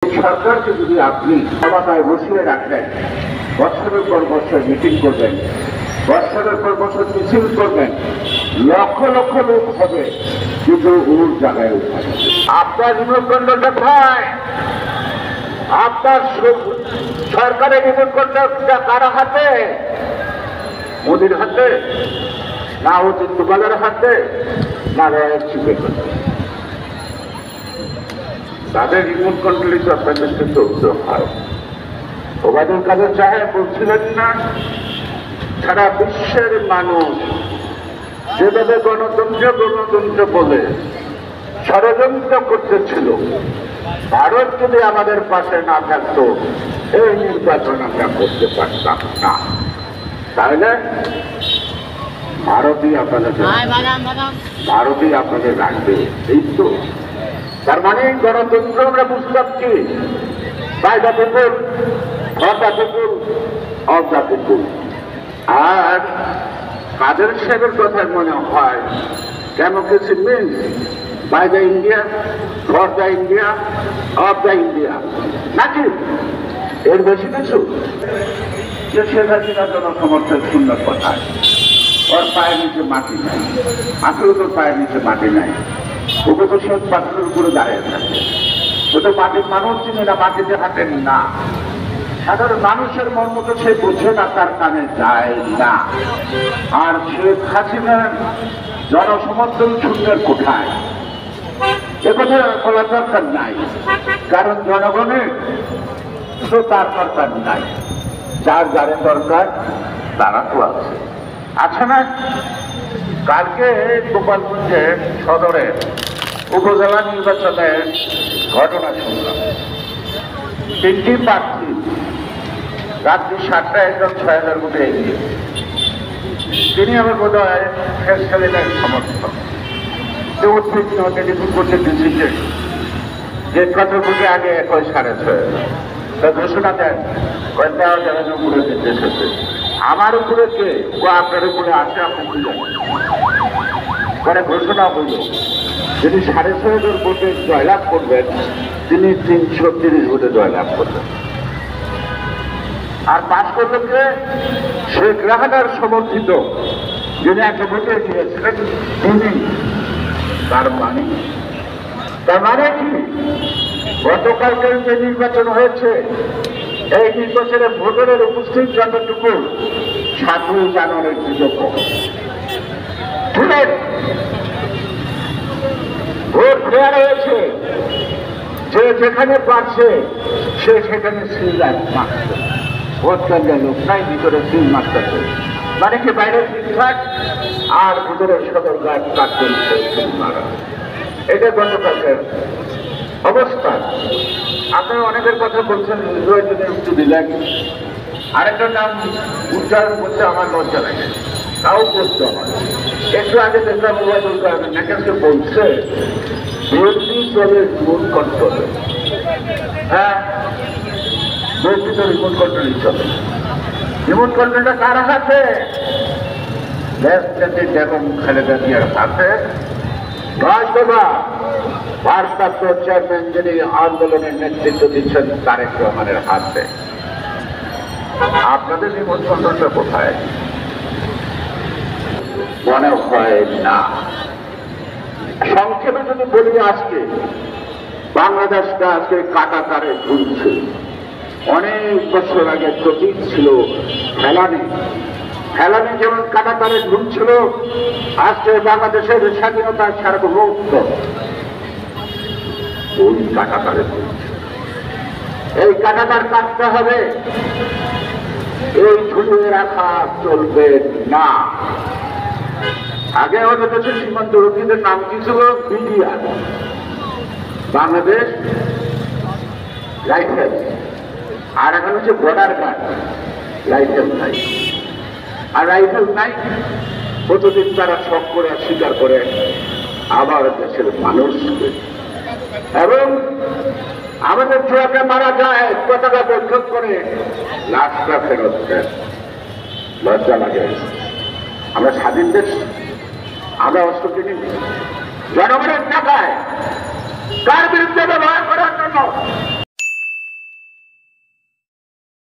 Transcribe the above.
সরকারকে যদি আপনি ক্ষমতায় বসিয়ে রাখলেন, বছরের পর বছর মিটিং করবেন, বছরের পর বছর মিছিল করবেন, লক্ষ লক্ষ লোক হবে, কিন্তু ওর জায়গায় উঠাবে। আপনার রিমোট কন্ট্রোলটা কোথায়? আপনার সরকারের রিমোট কন্ট্রোলটা কার হাতে? মোদির হাতে, না অজিত দোভালের হাতে, না রয়্যাল চিফের হাতে? তাদের রিমোট কন্ট্রোলই তো আপনাদের চলতে হয়। ওবায়দুল কাদের সাহেব বলছিলেন না, সারা বিশ্বের মানুষ যেভাবে গণতন্ত্র গণতন্ত্র বলে ষড়যন্ত্র করতেছিল, ভারত যদি আমাদের পাশে না থাকতো এই নির্বাচন আমরা করতে পারতাম না। তাহলে ভারতই আপনাদের রাখবে, এই তো। তার মানে গণতন্ত্র আমরা বুঝতে পারছি, by the people, for the people, of the people. আর কাদের সাহেবের কথা মনে হয় democracy means by the India, for the India, of the India, নাকি এর বেশি কিছু? যে শেখ হাসিনা জনসমর্থন শূন্য কথায়, ওর পায়ের নিচে মাটি নাই, আসলে তোর পায়ের নিচে মাটি নাই, ওকে তো সে পাথরের উপরে দাঁড়িয়ে থাকে। ও তো মাটির মানুষ চিনে না, মাটিতে হাঁটেন না, সাধারণ মানুষের মর্ম তো সে বোঝে না, তার কানে যায় না। আর শেখ হাসিনার জনসমর্থন শূন্যের কোঠায়, একথা বলার দরকার নাই, কারণ জনগণের তো তার দরকার নাই, যার যারের দরকার তারা তো আছে। আচ্ছা না, কালকে গোপালগঞ্জের সদরের উপজেলা নির্বাচনের ঘটনা শুনলাম। 3টি প্রার্থী রাত্রি 7টায় একজন 6,000 ভোটে এগিয়ে। তিনি আমার বোধ হয় শেখ হাসিনার সমর্থক। উদ্বিগ্ন টেলিফোন করতে ডিসিশন যে কত ভোটে আগে 6,500 তা ঘোষণা দেন, দেওয়া যাবে না, উপরে নির্দেশ হচ্ছে। আমার উপরে কে? ও আপনার উপরে আসে, আপনি বুঝলেন পরে ঘোষণা হইল যিনি 6,500 ভোটে জয়লাভ করবেন তিনি 330 ভোটে জয়লাভ করবেন। আর পাশ করলেন যে শেখ রাহানার সমর্থিত যিনি একটা ভোটে গিয়েছিলেন তিনি। তার মানে কি? গতকালকের যে নির্বাচন হয়েছে, এই নির্বাচনে ভোটারের উপস্থিত যতটুকু 7ই জানুয়ারির যোগ্য ভোট দেওয়া হয়েছে। যে যেখানে পারছে সে সেখানে সিল মারছে, ভোট কেন্দ্রে লোক নাই, ভিতরে সিল মারতেছে। মানে কি বাইরে ঠিকঠাক, আর ভিতরে সদর গাছ কাটছেন সিল মারা। এটা গতকালকের অবস্থা। আপনারা অনেকের কথা বলছেন, যদি একটু দিলেন। আরেকটা নাম উচ্চারণ করতে আমার লজ্জা লাগে, তাও করতে আমার। একটু আগে দেখলাম ওবায়দুল কাদের নাকি বলছে বিএনপি চলে রিমোট কন্ট্রোলে। হ্যাঁ, বিএনপি তো রিমোট কন্ট্রোলই চলে। রিমোট কন্ট্রোলটা কার হাতে? লেফটেন্যান্ট এবং খালেদা জিয়ার হাতে নয়তোবা ভারপ্রাপ্ত চেয়ারম্যান যিনি আন্দোলনের নেতৃত্ব দিচ্ছেন তারেক রহমানের হাতে। আপনাদের রিমোট কন্ট্রোলটা কোথায়? মনে হয় না। সংক্ষেপে যদি বলি, আজকে বাংলাদেশটা আজকে কাটাতারে ঝুলছে। অনেক বছর আগে প্রতীক ছিল ফেলানি, ফেলানি যেমন কাটাতারে ঝুলছিল, আজকে বাংলাদেশের স্বাধীনতার সার্বভৌমত্ব ওই কাটাতারে ঝুলছে। এই কাটাতার কাটতে হবে, এই ঝুলিয়ে রাখা চলবে না। আগে আমাদের দেশের সীমান্ত রক্ষীদের নাম কি ছিল? BDR, Bangladesh rifle. আর এখন হচ্ছে বর্ডার গার্ড। রাইফেল নাই, আর রাইফেল নাই প্রতিদিন তারা শখ করে স্বীকার করে আবার দেশের মানুষকে, এবং আমাদের ছোয়াকে মারা যায় পতাকা বৈঠক করে লাশটা ফেরত দেন। লজ্জা লাগে। আমরা স্বাধীন দেশ, আমরা অস্ত্র কিনি জনগণের টাকায় কার বিরুদ্ধে ব্যবহার করার জন্য?